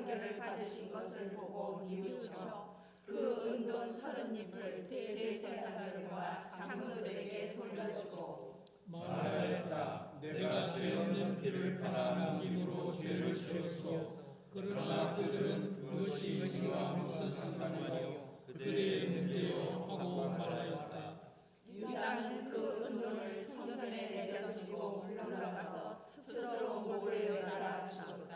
판결을 받으신 것을 보고 뉘우쳐 그 은돈 30잎을 대제사장들과 장로들에게 돌려주고 말하였다. 내가 죄 없는 피를 팔아 남김으로 죄를 지었소. 그러나 그들은 그것이 우리와 무슨 상관이요 그들의 문제요 하고 말하였다. 유다는 그 은돈을 성전에 내려지고 물러가서 스스로 목을 매달아 죽었다.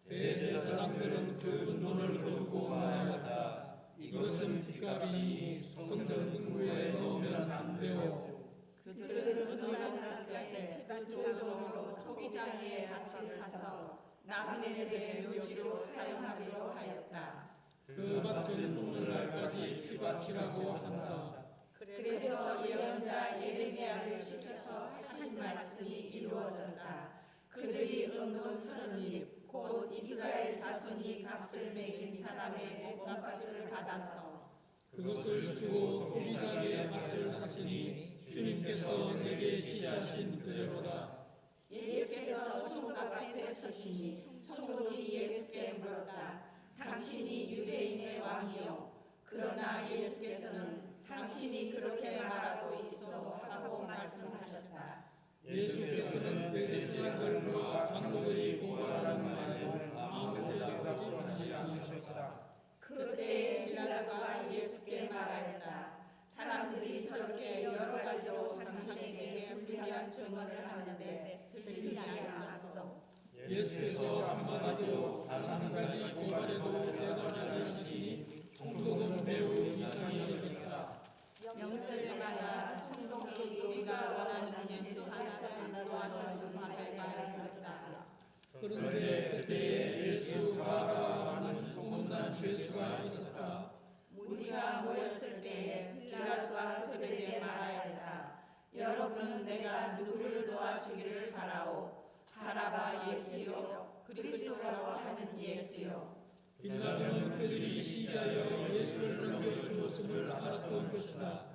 대제사장들은 그 은돈을 거두고 말하였다. 이것은 빚값이니 성전 금고에 넣으면 안 돼요. 그들은 은돈을 끝까지 피바치라돈으로 토기장 위에 밭을 사서 나그네들의 묘지로 사용하기로 하였다. 그 밭은 오늘날까지 피밭이라고 한다. 그래서 예언자 예레미야를 시켜서 하신 말씀이 이루어졌다. 그들이 은돈 30잎 곧 이스라엘 자손이 값을 매긴 사람의 몸값을 받아서 그것을 주고 토기장의 밭을 샀으니 주님께서 내게 지시하신 그대로다. 예수께서 총독 앞에 서시니 총독이 예수께 물었다. 당신이 유대인의 왕이요. 그러나 예수께서는 당신이 그렇게 말하고 있어 하고 말씀하셨다. 예수께서는 대제사장들과 장로들이 고발하는 말에 아무 대답하지 않으셨다. 그때에 빌라도가 예수께 말하였다. 사람들이 저렇게 여러 가지로 당신에게 불리한 증언을 하는데 들리지 않았소. 예수께서 한마디도 단 한 가지 고발에도 대답하지 않으시니 총독은 매우 이상히 여겼다. 명절마다 총독이 우리가 원하는 예수 사자를 놓아주는 화제가 있었다. 그런데 그때에 예수가 하는 소문난 죄수가 있었다. 우리가 모였을 때에 빌라도가 그들에게 말하였다. 여러분은 내가 누구를 놓아주기를 바라오. 바라바 예수요 그리스도라고 하는 예수요. 빌라도는 그들이 시기하여 예수를 넘겨주었음을 알았던 것이다.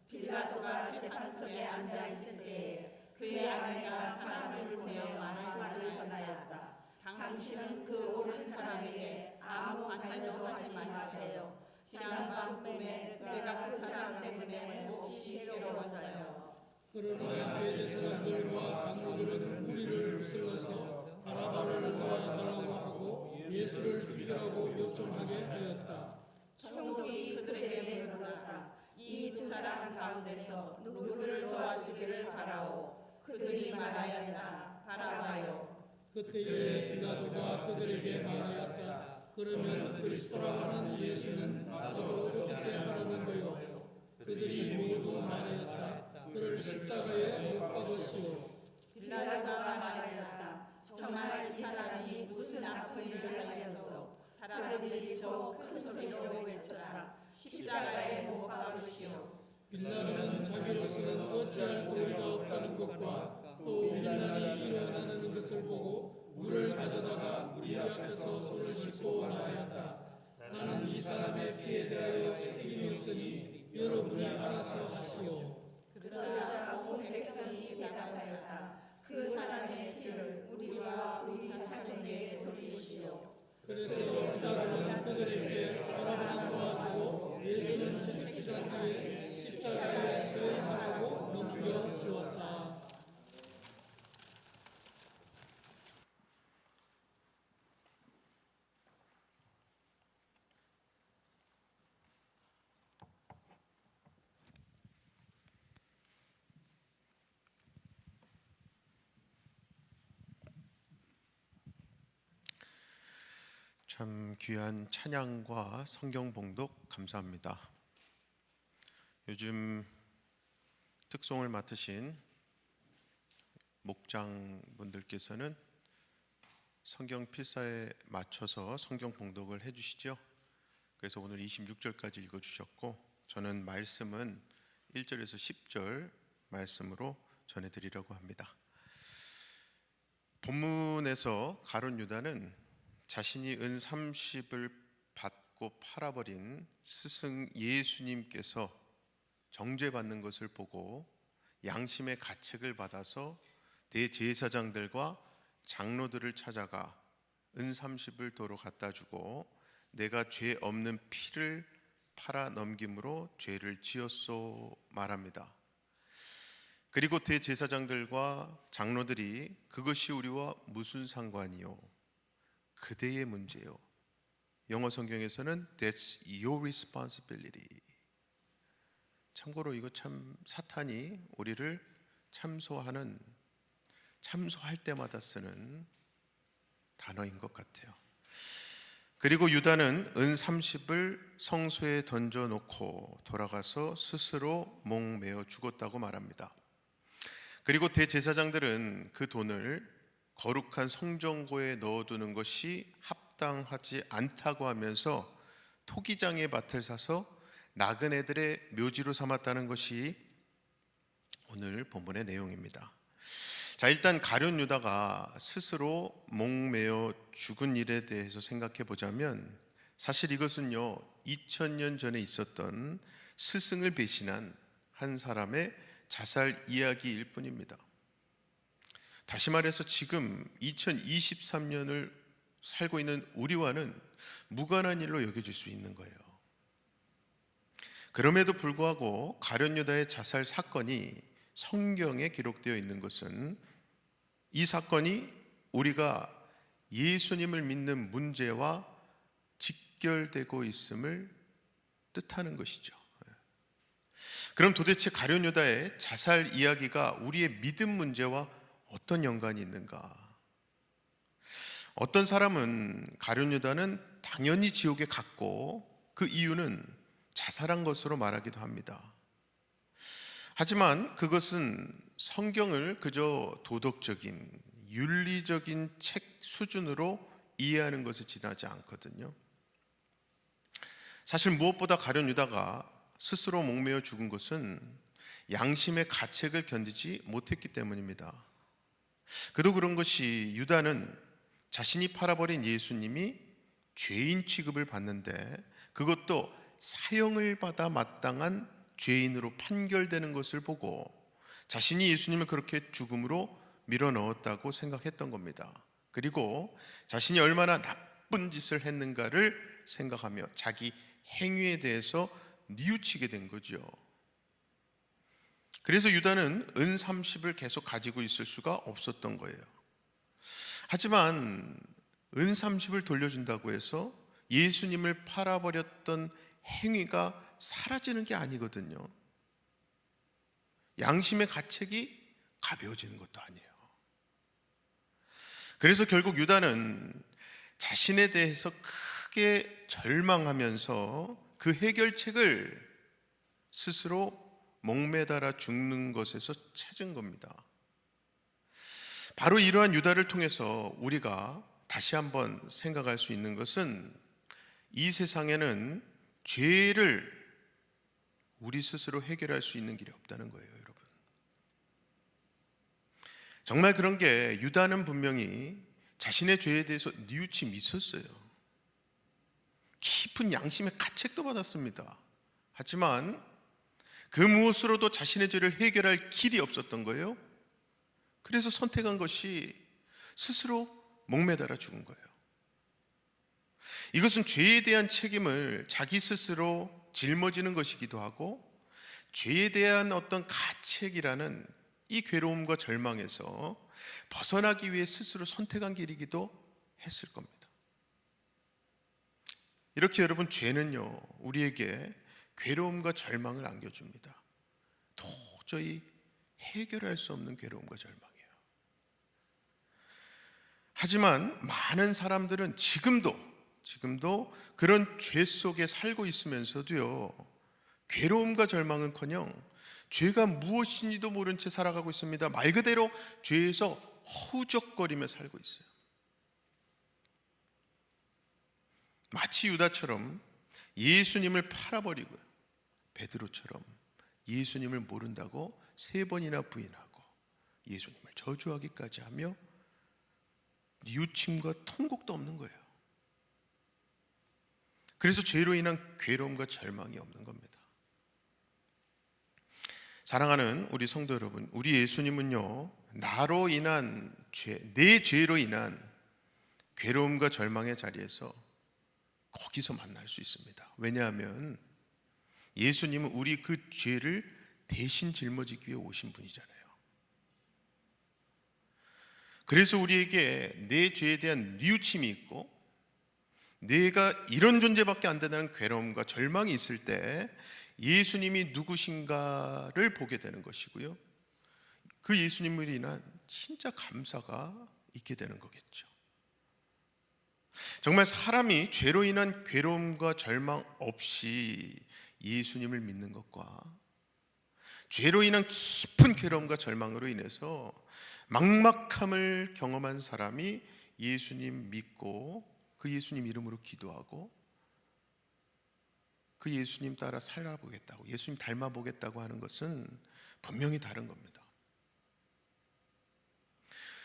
빌라도가 재판석에 앉아 있을 때에 그의 아내가 사람을 보내어 말을 전하였다. 당신은 그 옳은 사람에게 아무 관여도 하지 마세요. 지난밤 꿈에 내가 그 사람 때문에 몹시 괴로웠어요. 그러나 대제사장들과 장로들은 우리를 쓰러서 바라바를 놓아달라고 하고 예수를 죽이라고 요청하게 하였다. 총독이 그들에게 물었다. 이 두 사람 가운데서 누구를 도와주기를 바라오. 그들이 말하였다. 바라바요. 그때에 빌라도가 그들에게 말하였다. 그러면 그리스도라 하는 예수는 나더러 어떻게 하라는 거요? 그들이 모두 말하였다. 그를 십자가에 못 박으시오. 빌라도가 말하였다. 정말 이 사람이 무슨 나쁜 일을 하였소? 사람들이 또 큰 소리로 외쳤다. 십자가에 못 박으시오. 빌라도는 자기로서는 어찌할 도리가 없다는 것과 또 밀란이 일어나는 것을 보고 물을 가져다가 무리 앞에서 손을 씻고 말하였다. 나는 이 사람의 피에 대하여 책임이 없으니 여러분이 알아서 하시오. 그러자 온 백성이 대답하였다. 그 사람의 피를 우리와 우리 자손에게 돌리시오. 그래서 빌라도는 그들에게 바라바를 놓아주고 예수는 채찍질한 후에 십자가에 수행하라고 넘겨주었다. 참 귀한 찬양과 성경 봉독 감사합니다. 요즘 특송을 맡으신 목장분들께서는 성경 필사에 맞춰서 성경 봉독을 해주시죠. 그래서 오늘 26절까지 읽어주셨고 저는 말씀은 1절에서 10절 말씀으로 전해드리려고 합니다. 본문에서 가룟 유다는 자신이 은 30을 받고 팔아버린 스승 예수님께서 정죄받는 것을 보고 양심의 가책을 받아서 대제사장들과 장로들을 찾아가 은 30을 도로 갖다 주고 내가 죄 없는 피를 팔아 넘김으로 죄를 지었소 말합니다. 그리고 대제사장들과 장로들이 그것이 우리와 무슨 상관이요? 그대의 문제요. 영어 성경에서는 That's your responsibility. 참고로 이거 참 사탄이 우리를 참소할 때마다 쓰는 단어인 것 같아요. 그리고 유다는 은 30을 성소에 던져놓고 돌아가서 스스로 목매어 죽었다고 말합니다. 그리고 대제사장들은 그 돈을 거룩한 성전고에 넣어두는 것이 합당하지 않다고 하면서 토기장의 밭을 사서 나그네들의 묘지로 삼았다는 것이 오늘 본문의 내용입니다. 자, 일단 가룟 유다가 스스로 목매어 죽은 일에 대해서 생각해 보자면 사실 이것은요 2000년 전에 있었던 스승을 배신한 한 사람의 자살 이야기일 뿐입니다. 다시 말해서 지금 2023년을 살고 있는 우리와는 무관한 일로 여겨질 수 있는 거예요. 그럼에도 불구하고 가룟 유다의 자살 사건이 성경에 기록되어 있는 것은 이 사건이 우리가 예수님을 믿는 문제와 직결되고 있음을 뜻하는 것이죠. 그럼 도대체 가룟 유다의 자살 이야기가 우리의 믿음 문제와 어떤 연관이 있는가? 어떤 사람은 가룟 유다는 당연히 지옥에 갔고 그 이유는 자살한 것으로 말하기도 합니다. 하지만 그것은 성경을 그저 도덕적인, 윤리적인 책 수준으로 이해하는 것에 지나지 않거든요. 사실 무엇보다 가룟 유다가 스스로 목매어 죽은 것은 양심의 가책을 견디지 못했기 때문입니다. 그도 그런 것이 유다는 자신이 팔아버린 예수님이 죄인 취급을 받는데 그것도 사형을 받아 마땅한 죄인으로 판결되는 것을 보고 자신이 예수님을 그렇게 죽음으로 밀어넣었다고 생각했던 겁니다. 그리고 자신이 얼마나 나쁜 짓을 했는가를 생각하며 자기 행위에 대해서 뉘우치게 된 거죠. 그래서 유다는 은 30을 계속 가지고 있을 수가 없었던 거예요. 하지만 은 30을 돌려준다고 해서 예수님을 팔아버렸던 행위가 사라지는 게 아니거든요. 양심의 가책이 가벼워지는 것도 아니에요. 그래서 결국 유다는 자신에 대해서 크게 절망하면서 그 해결책을 스스로 목매달아 죽는 것에서 찾은 겁니다. 바로 이러한 유다를 통해서 우리가 다시 한번 생각할 수 있는 것은 이 세상에는 죄를 우리 스스로 해결할 수 있는 길이 없다는 거예요, 여러분. 정말 그런 게 유다는 분명히 자신의 죄에 대해서 뉘우침이 있었어요. 깊은 양심의 가책도 받았습니다. 하지만 그 무엇으로도 자신의 죄를 해결할 길이 없었던 거예요. 그래서 선택한 것이 스스로 목매달아 죽은 거예요. 이것은 죄에 대한 책임을 자기 스스로 짊어지는 것이기도 하고 죄에 대한 어떤 가책이라는 이 괴로움과 절망에서 벗어나기 위해 스스로 선택한 길이기도 했을 겁니다. 이렇게 여러분, 죄는요 우리에게 괴로움과 절망을 안겨줍니다. 도저히 해결할 수 없는 괴로움과 절망이에요. 하지만 많은 사람들은 지금도 그런 죄 속에 살고 있으면서도요 괴로움과 절망은커녕 죄가 무엇인지도 모른 채 살아가고 있습니다. 말 그대로 죄에서 허우적거리며 살고 있어요. 마치 유다처럼 예수님을 팔아버리고요, 베드로처럼 예수님을 모른다고 3번이나 부인하고 예수님을 저주하기까지 하며 뉘우침과 통곡도 없는 거예요. 그래서 죄로 인한 괴로움과 절망이 없는 겁니다. 사랑하는 우리 성도 여러분, 우리 예수님은요 나로 인한 죄, 내 죄로 인한 괴로움과 절망의 자리에서 거기서 만날 수 있습니다. 왜냐하면 예수님은 우리 그 죄를 대신 짊어지기 위해 오신 분이잖아요. 그래서 우리에게 내 죄에 대한 뉘우침이 있고 내가 이런 존재밖에 안 된다는 괴로움과 절망이 있을 때 예수님이 누구신가를 보게 되는 것이고요, 그 예수님으로 인한 진짜 감사가 있게 되는 거겠죠. 정말 사람이 죄로 인한 괴로움과 절망 없이 예수님을 믿는 것과 죄로 인한 깊은 괴로움과 절망으로 인해서 막막함을 경험한 사람이 예수님 믿고 그 예수님 이름으로 기도하고 그 예수님 따라 살아보겠다고, 예수님 닮아보겠다고 하는 것은 분명히 다른 겁니다.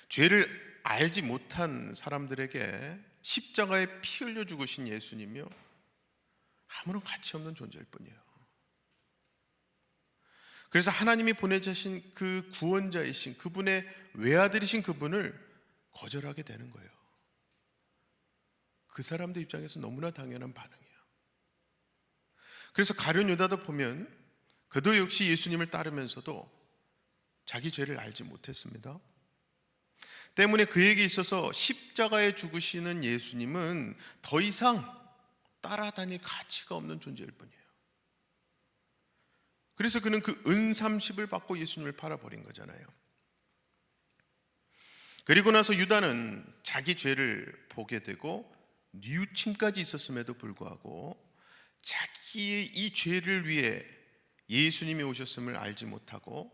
죄를 알지 못한 사람들에게 십자가에 피 흘려 죽으신 예수님이요, 아무런 가치 없는 존재일 뿐이에요. 그래서 하나님이 보내주신 그 구원자이신 그분의 외아들이신 그분을 거절하게 되는 거예요. 그 사람들 입장에서 너무나 당연한 반응이에요. 그래서 가룟 유다도 보면 그도 역시 예수님을 따르면서도 자기 죄를 알지 못했습니다. 때문에 그에게 있어서 십자가에 죽으시는 예수님은 더 이상 따라다닐 가치가 없는 존재일 뿐이에요. 그래서 그는 그 은30을 받고 예수님을 팔아버린 거잖아요. 그리고 나서 유다는 자기 죄를 보게 되고 뉘우침까지 있었음에도 불구하고 자기의 이 죄를 위해 예수님이 오셨음을 알지 못하고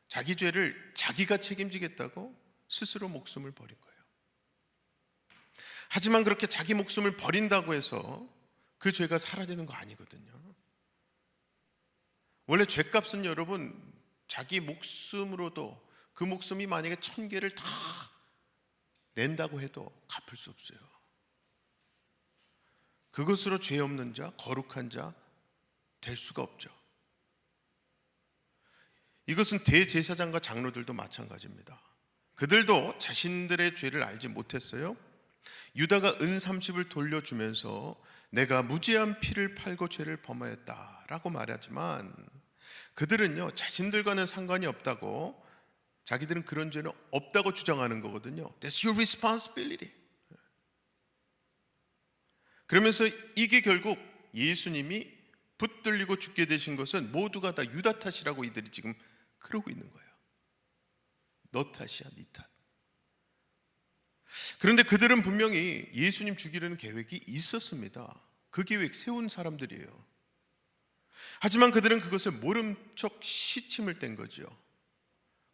자기 죄를 자기가 책임지겠다고 스스로 목숨을 버린 거예요. 하지만 그렇게 자기 목숨을 버린다고 해서 그 죄가 사라지는 거 아니거든요. 원래 죄값은 여러분 자기 목숨으로도, 그 목숨이 만약에 1000개를 다 낸다고 해도 갚을 수 없어요. 그것으로 죄 없는 자, 거룩한 자 될 수가 없죠. 이것은 대제사장과 장로들도 마찬가지입니다. 그들도 자신들의 죄를 알지 못했어요. 유다가 은30을 돌려주면서 내가 무죄한 피를 팔고 죄를 범하였다라고 말하지만 그들은요, 자신들과는 상관이 없다고, 자기들은 그런 죄는 없다고 주장하는 거거든요. That's your responsibility. 그러면서 이게 결국 예수님이 붙들리고 죽게 되신 것은 모두가 다 유다 탓이라고 이들이 지금 그러고 있는 거예요. 너 탓이야, 네 탓. 그런데 그들은 분명히 예수님 죽이려는 계획이 있었습니다. 그 계획 세운 사람들이에요. 하지만 그들은 그것을 모른 척 시침을 뗀 거죠.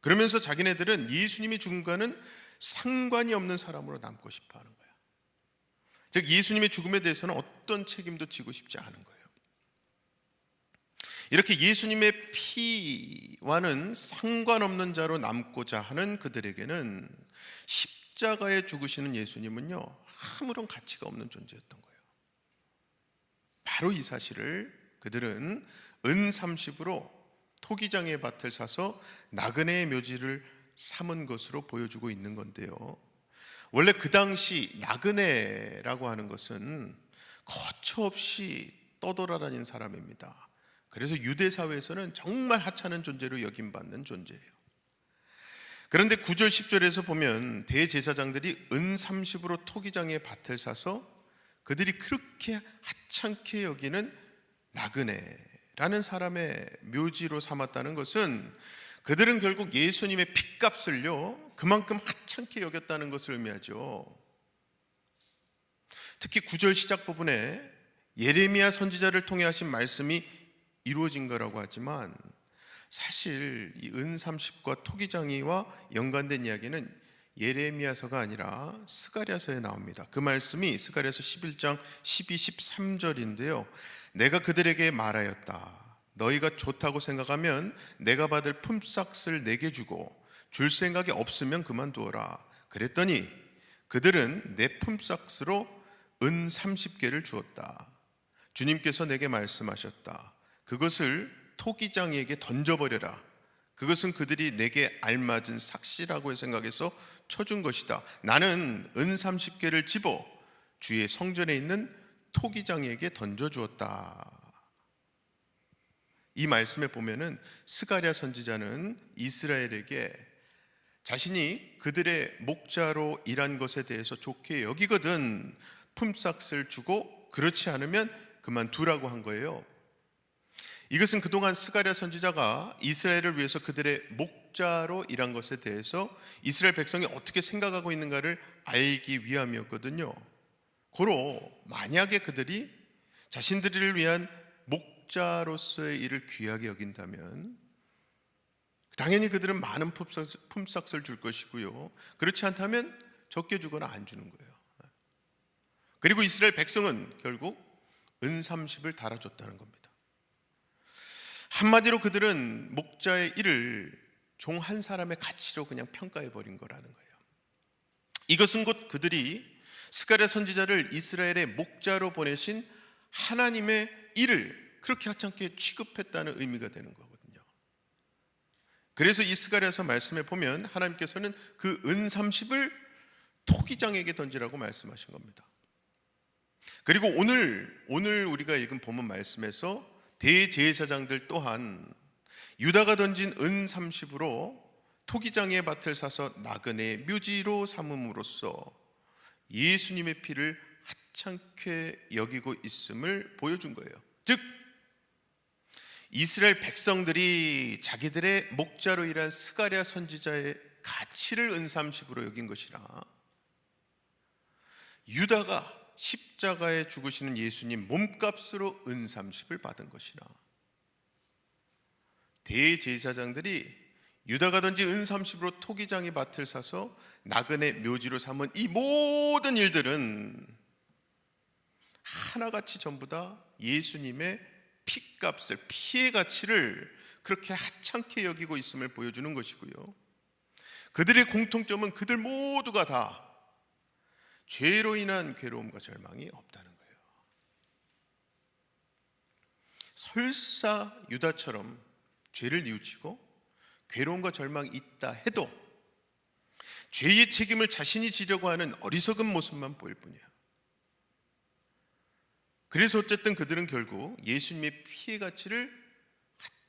그러면서 자기네들은 예수님이 죽음과는 상관이 없는 사람으로 남고 싶어 하는 거예요. 즉 예수님의 죽음에 대해서는 어떤 책임도 지고 싶지 않은 거예요. 이렇게 예수님의 피와는 상관없는 자로 남고자 하는 그들에게는 십자가에 죽으시는 예수님은요, 아무런 가치가 없는 존재였던 거예요. 바로 이 사실을 그들은 은30으로 토기장의 밭을 사서 나그네의 묘지를 삼은 것으로 보여주고 있는 건데요, 원래 그 당시 나그네라고 하는 것은 거처없이 떠돌아다닌 사람입니다. 그래서 유대 사회에서는 정말 하찮은 존재로 여김받는 존재예요. 그런데 9절 10절에서 보면 대제사장들이 은30으로 토기장의 밭을 사서 그들이 그렇게 하찮게 여기는 나그네라는 사람의 묘지로 삼았다는 것은 그들은 결국 예수님의 핏값을요 그만큼 하찮게 여겼다는 것을 의미하죠. 특히 9절 시작 부분에 예레미야 선지자를 통해 하신 말씀이 이루어진 거라고 하지만 사실 이 은30과 토기장이와 연관된 이야기는 예레미야서가 아니라 스가랴서에 나옵니다. 그 말씀이 스가랴서 11장 12, 13절인데요 내가 그들에게 말하였다. 너희가 좋다고 생각하면 내가 받을 품삯을 내게 주고 줄 생각이 없으면 그만두어라. 그랬더니 그들은 내 품삯으로 은 30개를 주었다. 주님께서 내게 말씀하셨다. 그것을 토기장이에게 던져버려라. 그것은 그들이 내게 알맞은 삭시라고 생각해서 쳐준 것이다. 나는 은 30개를 집어 주의 성전에 있는 토기장에게 던져주었다. 이 말씀에 보면은 스가랴 선지자는 이스라엘에게 자신이 그들의 목자로 일한 것에 대해서 좋게 여기거든 품삯을 주고 그렇지 않으면 그만두라고 한 거예요. 이것은 그동안 스가랴 선지자가 이스라엘을 위해서 그들의 목자로 일한 것에 대해서 이스라엘 백성이 어떻게 생각하고 있는가를 알기 위함이었거든요. 고로 만약에 그들이 자신들을 위한 목자로서의 일을 귀하게 여긴다면 당연히 그들은 많은 품삯을 줄 것이고요. 그렇지 않다면 적게 주거나 안 주는 거예요. 그리고 이스라엘 백성은 결국 은 30을 달아줬다는 겁니다. 한마디로 그들은 목자의 일을 종 한 사람의 가치로 그냥 평가해 버린 거라는 거예요. 이것은 곧 그들이 스가랴 선지자를 이스라엘의 목자로 보내신 하나님의 일을 그렇게 하찮게 취급했다는 의미가 되는 거거든요. 그래서 이 스가랴서 말씀에 보면 하나님께서는 그 은 30을 토기장에게 던지라고 말씀하신 겁니다. 그리고 오늘 우리가 읽은 본문 말씀에서 대제사장들 또한 유다가 던진 은 30으로 토기장의 밭을 사서 나그네 묘지로 삼음으로써 예수님의 피를 하찮게 여기고 있음을 보여준 거예요. 즉 이스라엘 백성들이 자기들의 목자로 일한 스가랴 선지자의 가치를 은 30으로 여긴 것이라 유다가 십자가에 죽으시는 예수님 몸값으로 은 30을 받은 것이라 대제사장들이 유다가 던진 은 30으로 토기장의 밭을 사서 나그네 묘지로 삼은 이 모든 일들은 하나같이 전부 다 예수님의 피값을, 피의 가치를 그렇게 하찮게 여기고 있음을 보여주는 것이고요. 그들의 공통점은 그들 모두가 다 죄로 인한 괴로움과 절망이 없다는 거예요. 설사 유다처럼 죄를 뉘우치고 괴로움과 절망이 있다 해도 죄의 책임을 자신이 지려고 하는 어리석은 모습만 보일 뿐이에요. 그래서 어쨌든 그들은 결국 예수님의 피의 가치를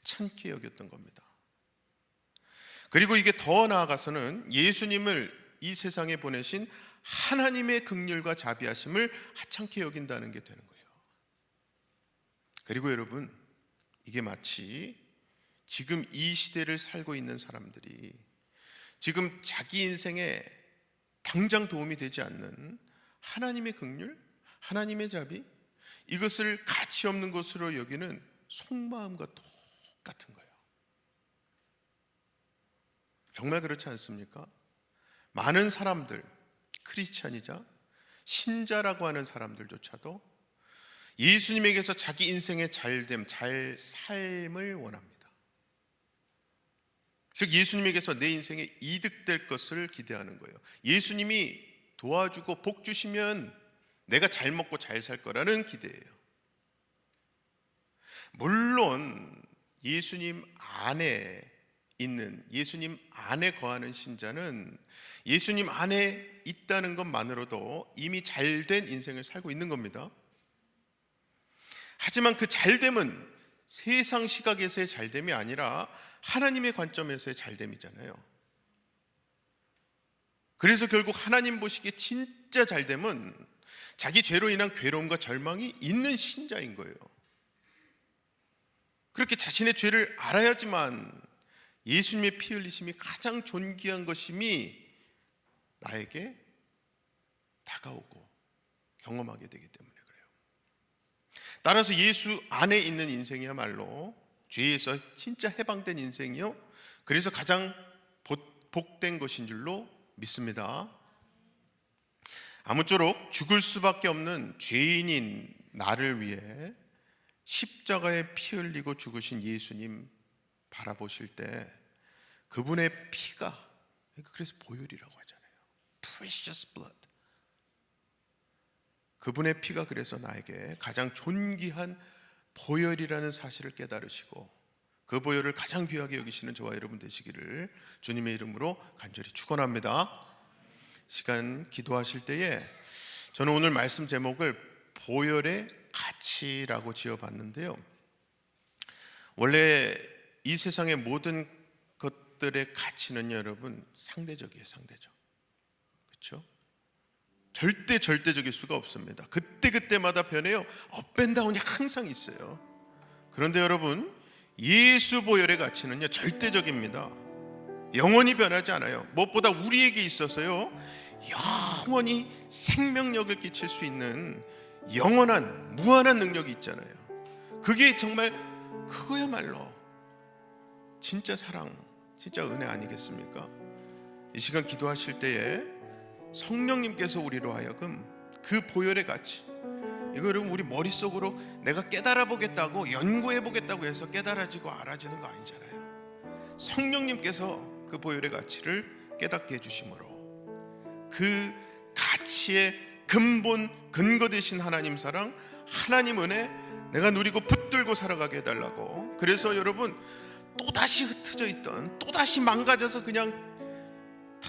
하찮게 여겼던 겁니다. 그리고 이게 더 나아가서는 예수님을 이 세상에 보내신 하나님의 긍휼과 자비하심을 하찮게 여긴다는 게 되는 거예요. 그리고 여러분, 이게 마치 지금 이 시대를 살고 있는 사람들이 지금 자기 인생에 당장 도움이 되지 않는 하나님의 긍휼, 하나님의 자비, 이것을 가치 없는 것으로 여기는 속마음과 똑같은 거예요. 정말 그렇지 않습니까? 많은 사람들, 크리스찬이자 신자라고 하는 사람들조차도 예수님에게서 자기 인생의 잘됨, 잘 삶을 원합니다. 즉 예수님에게서 내 인생에 이득될 것을 기대하는 거예요. 예수님이 도와주고 복 주시면 내가 잘 먹고 잘 살 거라는 기대예요. 물론 예수님 안에 있는, 예수님 안에 거하는 신자는 예수님 안에 있다는 것만으로도 이미 잘된 인생을 살고 있는 겁니다. 하지만 그 잘됨은 세상 시각에서의 잘됨이 아니라 하나님의 관점에서의 잘됨이잖아요. 그래서 결국 하나님 보시기에 진짜 잘됨은 자기 죄로 인한 괴로움과 절망이 있는 신자인 거예요. 그렇게 자신의 죄를 알아야지만 예수님의 피 흘리심이 가장 존귀한 것임이 나에게 다가오고 경험하게 되기 때문에 그래요. 따라서 예수 안에 있는 인생이야말로 죄에서 진짜 해방된 인생이요, 그래서 가장 복된 것인 줄로 믿습니다. 아무쪼록 죽을 수밖에 없는 죄인인 나를 위해 십자가에 피 흘리고 죽으신 예수님 바라보실 때 그분의 피가, 그래서 보혈이라고 하잖아요. Precious blood. 그분의 피가 그래서 나에게 가장 존귀한 보혈이라는 사실을 깨달으시고 그 보혈을 가장 귀하게 여기시는 저와 여러분 되시기를 주님의 이름으로 간절히 축원합니다. 시간 기도하실 때에 저는 오늘 말씀 제목을 보혈의 가치라고 지어봤는데요, 원래 이 세상의 모든 것들의 가치는 여러분 상대적이에요. 상대적. 그렇죠? 절대적일 수가 없습니다. 그때마다 변해요. 업앤다운이 항상 있어요. 그런데 여러분, 예수 보혈의 가치는요 절대적입니다. 영원히 변하지 않아요. 무엇보다 우리에게 있어서요 영원히 생명력을 끼칠 수 있는 영원한 무한한 능력이 있잖아요. 그게 정말 그거야말로 진짜 사랑, 진짜 은혜 아니겠습니까? 이 시간 기도하실 때에 성령님께서 우리로 하여금 그 보혈의 가치, 이거를 우리 머릿속으로 내가 깨달아 보겠다고 연구해 보겠다고 해서 깨달아지고 알아지는 거 아니잖아요. 성령님께서 그 보혈의 가치를 깨닫게 해주심으로 그 가치의 근본 근거 되신 하나님 사랑, 하나님 은혜 내가 누리고 붙들고 살아가게 해달라고. 그래서 여러분, 또다시 흩어져 있던, 또다시 망가져서 그냥 다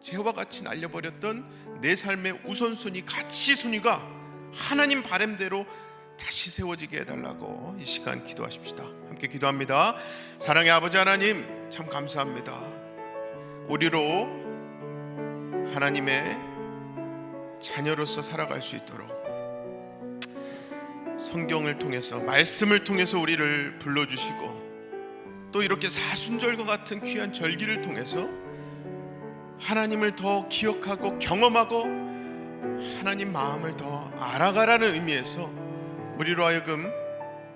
재와 같이 날려버렸던 내 삶의 우선순위, 가치 순위가 하나님 바람대로 다시 세워지게 해달라고 이 시간 기도하십시다. 함께 기도합니다. 사랑의 아버지 하나님, 참 감사합니다. 우리로 하나님의 자녀로서 살아갈 수 있도록 성경을 통해서, 말씀을 통해서 우리를 불러주시고, 또 이렇게 사순절과 같은 귀한 절기를 통해서 하나님을 더 기억하고 경험하고 하나님 마음을 더 알아가라는 의미에서 우리로 하여금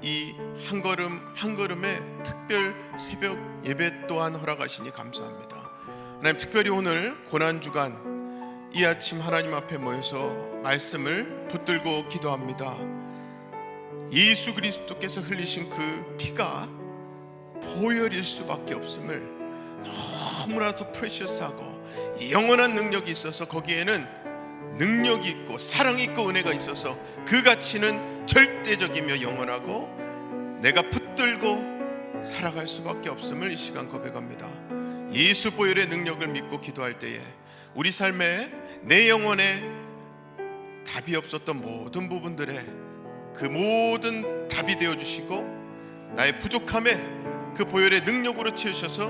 이 한 걸음 한 걸음에 특별 새벽 예배 또한 허락하시니 감사합니다. 하나님, 특별히 오늘 고난주간 이 아침 하나님 앞에 모여서 말씀을 붙들고 기도합니다. 예수 그리스도께서 흘리신 그 피가 보혈일 수밖에 없음을, 너무나도 프레셔스하고 영원한 능력이 있어서 거기에는 능력이 있고 사랑이 있고 은혜가 있어서 그 가치는 절대적이며 영원하고 내가 붙들고 살아갈 수밖에 없음을 이 시간 고백합니다. 예수 보혈의 능력을 믿고 기도할 때에 우리 삶에 내 영혼에 답이 없었던 모든 부분들에 그 모든 답이 되어주시고, 나의 부족함에 그 보혈의 능력으로 채우셔서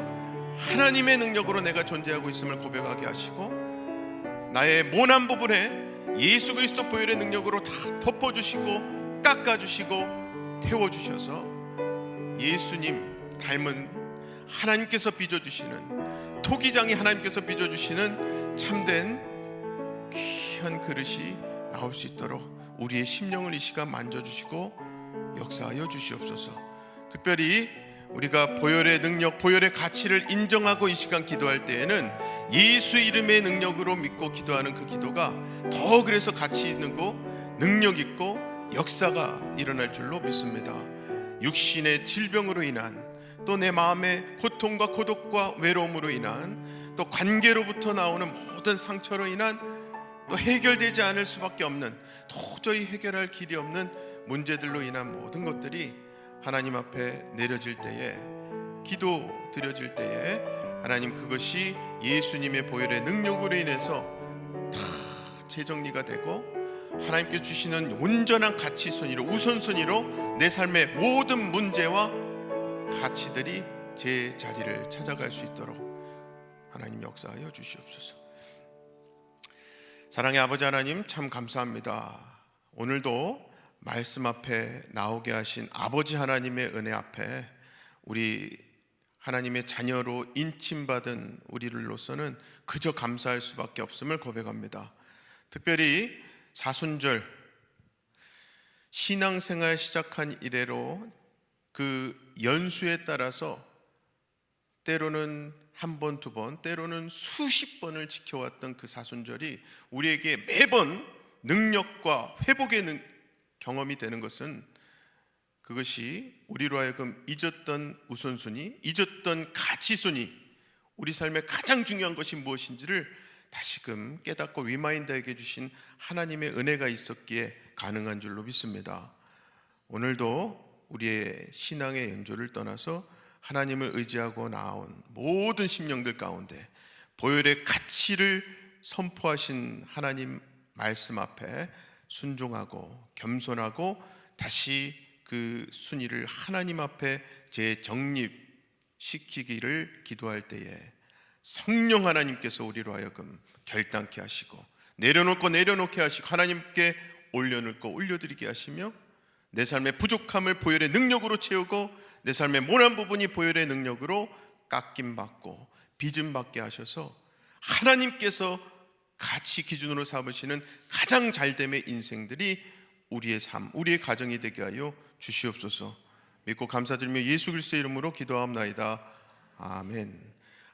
하나님의 능력으로 내가 존재하고 있음을 고백하게 하시고, 나의 모난 부분에 예수 그리스도 보혈의 능력으로 다 덮어주시고 깎아주시고 태워주셔서 예수님 닮은 하나님께서 빚어주시는, 토기장이 하나님께서 빚어주시는 참된 귀한 그릇이 나올 수 있도록 우리의 심령을 이 시간 만져주시고 역사하여 주시옵소서. 특별히 우리가 보혈의 능력, 보혈의 가치를 인정하고 이 시간 기도할 때에는 예수 이름의 능력으로 믿고 기도하는 그 기도가 더 그래서 가치 있는 거, 능력 있고 역사가 일어날 줄로 믿습니다. 육신의 질병으로 인한, 또 내 마음의 고통과 고독과 외로움으로 인한, 또 관계로부터 나오는 모든 상처로 인한, 또 해결되지 않을 수밖에 없는, 도저히 해결할 길이 없는 문제들로 인한 모든 것들이 하나님 앞에 내려질 때에, 기도 드려질 때에 하나님 그것이 예수님의 보혈의 능력으로 인해서 다 재정리가 되고 하나님께 주시는 온전한 가치 순위로, 우선순위로 내 삶의 모든 문제와 가치들이 제 자리를 찾아갈 수 있도록 하나님 역사하여 주시옵소서. 사랑의 아버지 하나님, 참 감사합니다. 오늘도 말씀 앞에 나오게 하신 아버지 하나님의 은혜 앞에 우리 하나님의 자녀로 인침받은 우리로서는 그저 감사할 수밖에 없음을 고백합니다. 특별히 사순절 신앙생활 시작한 이래로 그 연수에 따라서 때로는 한 번, 두 번, 때로는 수십 번을 지켜왔던 그 사순절이 우리에게 매번 능력과 회복의 경험이 되는 것은, 그것이 우리로 하여금 잊었던 우선순위, 잊었던 가치순위, 우리 삶의 가장 중요한 것이 무엇인지를 다시금 깨닫고 리마인드하게 주신 하나님의 은혜가 있었기에 가능한 줄로 믿습니다. 오늘도 우리의 신앙의 연조를 떠나서 하나님을 의지하고 나온 모든 심령들 가운데 보혈의 가치를 선포하신 하나님 말씀 앞에 순종하고 겸손하고 다시 그 순위를 하나님 앞에 재정립시키기를 기도할 때에 성령 하나님께서 우리로 하여금 결단케 하시고 내려놓을 거 내려놓게 하시고 하나님께 올려놓을 거 올려드리게 하시며 내 삶의 부족함을 보혈의 능력으로 채우고 내 삶의 모난 부분이 보혈의 능력으로 깎임받고 빚음받게 하셔서 하나님께서 가치 기준으로 삼으시는 가장 잘됨의 인생들이 우리의 삶, 우리의 가정이 되게 하여 주시옵소서. 믿고 감사드리며 예수 그리스도의 이름으로 기도하옵나이다. 아멘.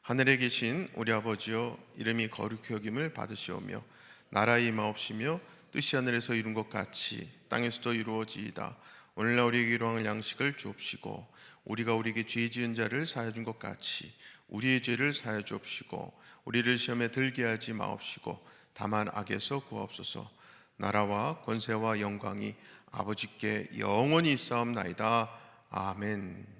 하늘에 계신 우리 아버지여, 이름이 거룩히 여김을 받으시오며 나라의 임하옵시며 뜻이 하늘에서 이룬 것 같이 땅에서도 이루어지이다. 오늘날 우리에게 일용할 양식을 주옵시고 우리가 우리에게 죄 지은 자를 사하여 준 것 같이 우리의 죄를 사하여 주옵시고 우리를 시험에 들게 하지 마옵시고 다만 악에서 구하옵소서. 나라와 권세와 영광이 아버지께 영원히 있사옵나이다. 아멘.